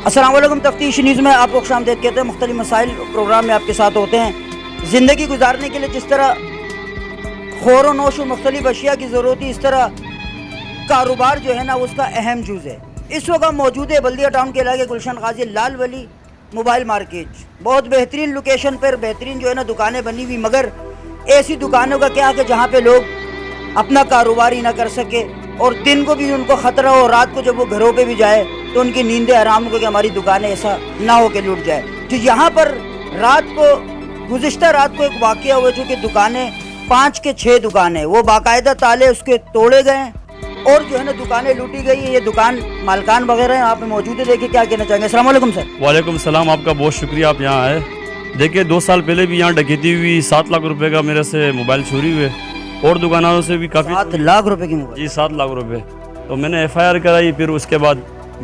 السلام علیکم، تفتیش نیوز میں آپ کو خوش آمدید کہتے ہیں۔ مختلف مسائل پروگرام میں آپ کے ساتھ ہوتے ہیں۔ زندگی گزارنے کے لیے جس طرح خور و نوش و مختلف اشیاء کی ضرورت ہے، اس طرح کاروبار جو ہے نا اس کا اہم جز ہے۔ اس وقت ہم موجود ہے بلدیہ ٹاؤن کے علاقے گلشن غازی لال ولی موبائل مارکیٹ۔ بہت بہترین لوکیشن پر بہترین جو ہے نا دکانیں بنی ہوئی، مگر ایسی دکانوں کا کیا کہ جہاں پہ لوگ اپنا کاروبار ہی نہ کر سکے اور دن کو بھی ان کو خطرہ ہو، رات کو جب وہ گھروں پہ بھی جائے تو ان کی نیندیں حرام ہو کہ ہماری دکانیں ایسا نہ ہو کہ لوٹ جائے۔ تو یہاں پر گزشتہ رات کو ایک واقعہ ہوا، چونکہ دکانیں 5 کے 6 دکانیں وہ باقاعدہ تالے اس کے توڑے گئے ہیں اور جو ہے نا دکانیں لوٹی گئی ہیں۔ یہ دکان مالکان وغیرہ ہیں، آپ موجود ہیں، دیکھیں کیا کہنا چاہیں گے۔ السلام علیکم سر۔ وعلیکم السلام، آپ کا بہت شکریہ، آپ یہاں آئے۔ دیکھیں 2 سال پہلے بھی یہاں ڈکیتی ہوئی، 7 لاکھ روپے کا میرے سے موبائل چوری ہوئے اور دکانداروں سے بھی کافی 7 لاکھ روپے کی موبائل؟ جی 7 لاکھ روپے۔ تو میں نے FIR کرائی، پھر اس کے بعد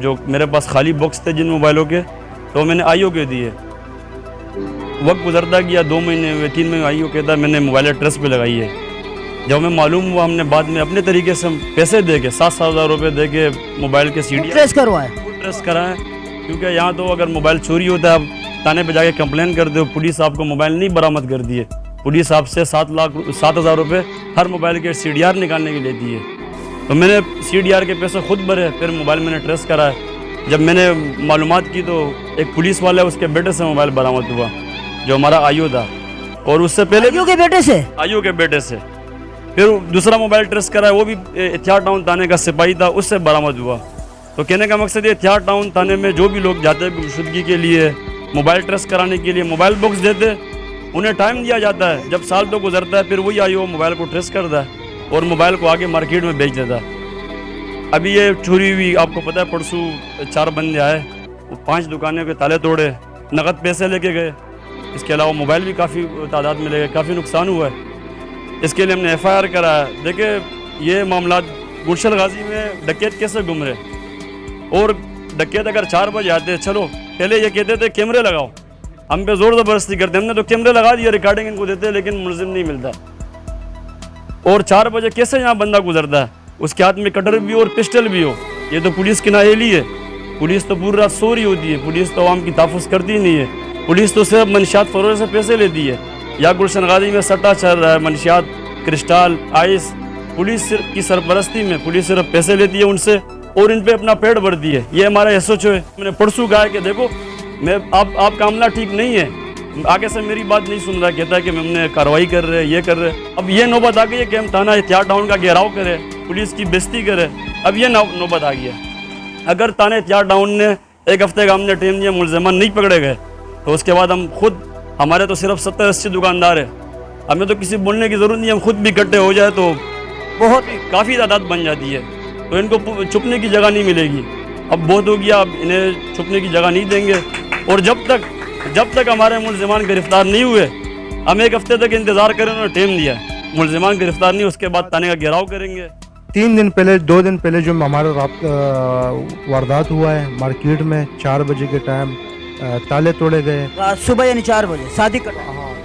جو میرے پاس خالی باکس تھے جن موبائلوں کے تو میں نے IO کے دیے۔ وقت گزرتا گیا، 2 مہینے ہوئے، 3 مہینے IO کہتا میں نے موبائل ٹرسٹ پہ لگائی ہے۔ جب ہمیں معلوم ہوا، ہم نے بعد میں اپنے طریقے سے پیسے دے کے 7-7 ہزار روپے دے کے موبائل کے CD ٹریس کروائے، ٹریس کرائیں، کیونکہ یہاں تو اگر موبائل چوری ہوتا ہے آپ تھانے پہ جا کے کمپلین کر دو، پولیس آپ کو موبائل نہیں برآمد کر دی ہے، پولیس آپ سے 7 ہزار روپے ہر موبائل کے CDR نکالنے کے لیے دیے۔ تو میں نے CDR کے پیسے خود بھرے، پھر موبائل میں نے ٹریس کرائے۔ جب میں نے معلومات کی تو ایک پولیس والا ہے، اس کے بیٹے سے موبائل برآمد ہوا جو ہمارا IO تھا، اور اس سے پہلے IO کے بیٹے سے IO کے بیٹے سے پھر دوسرا موبائل ٹریس کرا ہے، وہ بھی اتحاد ٹاؤن تھانے کا سپاہی تھا، اس سے برآمد ہوا۔ تو کہنے کا مقصد یہ اتحاد ٹاؤن تھانے میں جو بھی لوگ جاتے ہیں گمشدگی کے لیے، موبائل ٹریس کرانے کے لیے، موبائل باکس دیتے، انہیں ٹائم دیا جاتا ہے، جب سال تو گزرتا ہے پھر وہی IO موبائل کو ٹریس کرتا ہے اور موبائل کو آگے مارکیٹ میں بیچ دیتا ہے۔ ابھی یہ چوری ہوئی، آپ کو پتہ ہے، پرسوں 4 بندے آئے، وہ 5 دکانوں کے تالے توڑے، نقد پیسے لے کے گئے، اس کے علاوہ موبائل بھی کافی تعداد میں لے گئے، کافی نقصان ہوا ہے۔ اس کے لیے ہم نے FIR کرایا۔ دیکھیں یہ معاملات گلشن غازی میں ڈکیت کیسے گم رہے، اور ڈکیت اگر 4 بجے آتے، چلو پہلے یہ کہتے تھے کیمرے لگاؤ، ہم پہ زور زبردستی کرتے، ہم نے تو کیمرے لگا دیے، ریکارڈنگ ان کو دیتے، لیکن ملزم نہیں ملتا۔ اور 4 بجے کیسے یہاں بندہ گزرتا ہے، اس کے ہاتھ میں کٹر بھی ہو اور پسٹل بھی ہو، یہ تو پولیس کی نااہلی ہے۔ پولیس تو پوری رات سو رہی ہوتی ہے، پولیس تو عوام کی تحفظ کرتی نہیں ہے، پولیس تو صرف منشیات فروغ سے پیسے لیتی ہے۔ یا گلشن غازی میں سٹا چل رہا ہے، منشیات، کرسٹال، آئس، پولیس کی سرپرستی میں پولیس صرف پیسے لیتی ہے ان سے اور ان پہ اپنا پیٹ بھرتی ہے۔ یہ ہمارا SHO ہے۔ میں نے پرسوں کہا کہ دیکھو آپ کا عملہ ٹھیک نہیں ہے، آگے سے میری بات نہیں سن رہا، کہتا ہے کہ ہم نے کارروائی کر رہے، یہ کر رہے۔ اب یہ نوبت آ گئی ہے کہ ہم تھانہ اتحاد ٹاؤن کا گھیراؤ کرے، پولیس کی بےزتی کرے، اب یہ نوبت آ گئی ہے۔ اگر تھانہ اتحاد ٹاؤن نے 1 ہفتے کا ہم نے ٹائم دیا، ملزمان نہیں پکڑے گئے، تو اس کے بعد ہم خود، ہمارے تو صرف 70-80 دکاندار ہیں، ہمیں تو کسی بولنے کی ضرورت نہیں، ہم خود بھی اکٹھے ہو جائے تو بہت کافی تعداد بن جاتی ہے، تو ان کو چھپنے کی جگہ نہیں ملے گی۔ اب بہت ہو گیا، اب انہیں چھپنے کی جگہ نہیں دیں گے، اور جب تک ہمارے ملزمان گرفتار نہیں ہوئے، ہم 1 ہفتے تک انتظار کریں، انہوں نے ٹائم دیا، ملزمان گرفتار نہیں، اس کے بعد تھانے کا گھیراؤ کریں گے۔ 2 دن پہلے جو ہمارا واردات ہوا ہے مارکیٹ میں، 4 بجے کے ٹائم تالے توڑے گئے، صبح یعنی 4 بجے شادی کر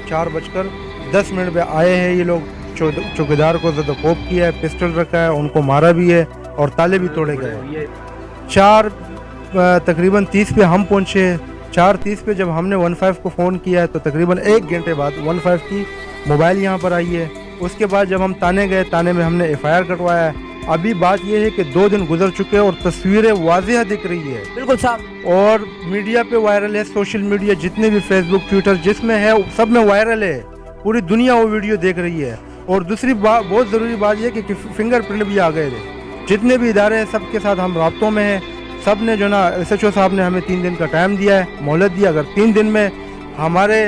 4:10 پہ آئے ہیں یہ لوگ، چوکیدار کو زد و کوب کیا ہے، پسٹل رکھا ہے، ان کو مارا بھی ہے اور تالے بھی توڑے گئے۔ 4 30 پہ ہم پہنچے، 4:30 پہ جب ہم نے 15 کو فون کیا ہے تو تقریباً 1 گھنٹے بعد 15 کی موبائل یہاں پر آئی ہے۔ اس کے بعد جب ہم تانے گئے، تانے میں ہم نے FIR کٹوایا ہے۔ ابھی بات یہ ہے کہ 2 دن گزر چکے اور تصویریں واضح دکھ رہی ہے، بالکل صاحب، اور میڈیا پہ وائرل ہے، سوشل میڈیا جتنے بھی فیس بک، ٹویٹر جس میں ہے سب میں وائرل ہے، پوری دنیا وہ ویڈیو دیکھ رہی ہے۔ اور دوسری بہت ضروری بات یہ کہ فنگر پرنٹ بھی آ گئے تھے، جتنے بھی ادارے ہیں سب کے ساتھ ہم رابطوں میں ہیں، سب نے جو نا SHO صاحب نے ہمیں 3 دن کا ٹائم دیا ہے، مہلت دیا، اگر 3 دن میں ہمارے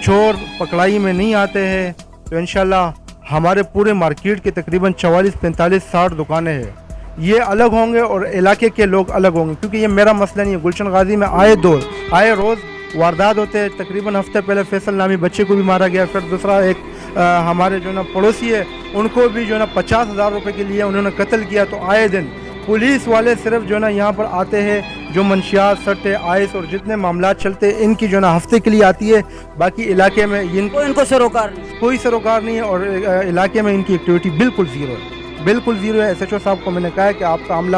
چور پکڑائی میں نہیں آتے ہیں تو انشاءاللہ ہمارے پورے مارکیٹ کے تقریباً 44 45 60 دکانیں ہیں، یہ الگ ہوں گے اور علاقے کے لوگ الگ ہوں گے، کیونکہ یہ میرا مسئلہ نہیں ہے۔ گلشن غازی میں آئے روز واردات ہوتے ہیں، تقریباً ہفتے پہلے فیصل نامی بچے کو بھی مارا گیا، پھر دوسرا ایک ہمارے جو نا پڑوسی ہے ان کو بھی جو نا 50,000 روپے کے لیے انہوں نے قتل کیا۔ تو آئے دن پولیس والے صرف جو نا یہاں پر آتے ہیں، جو منشیات، سٹے، آئس اور جتنے معاملات چلتے ہیں ان کی جو نا ہفتے کے لیے آتی ہے، باقی علاقے میں ان کو سروکار نہیں، کوئی سروکار نہیں ہے، اور علاقے میں ان کی ایکٹیویٹی بالکل زیرو ہے، بالکل زیرو ہے۔ SHO صاحب کو میں نے کہا ہے کہ آپ کا عملہ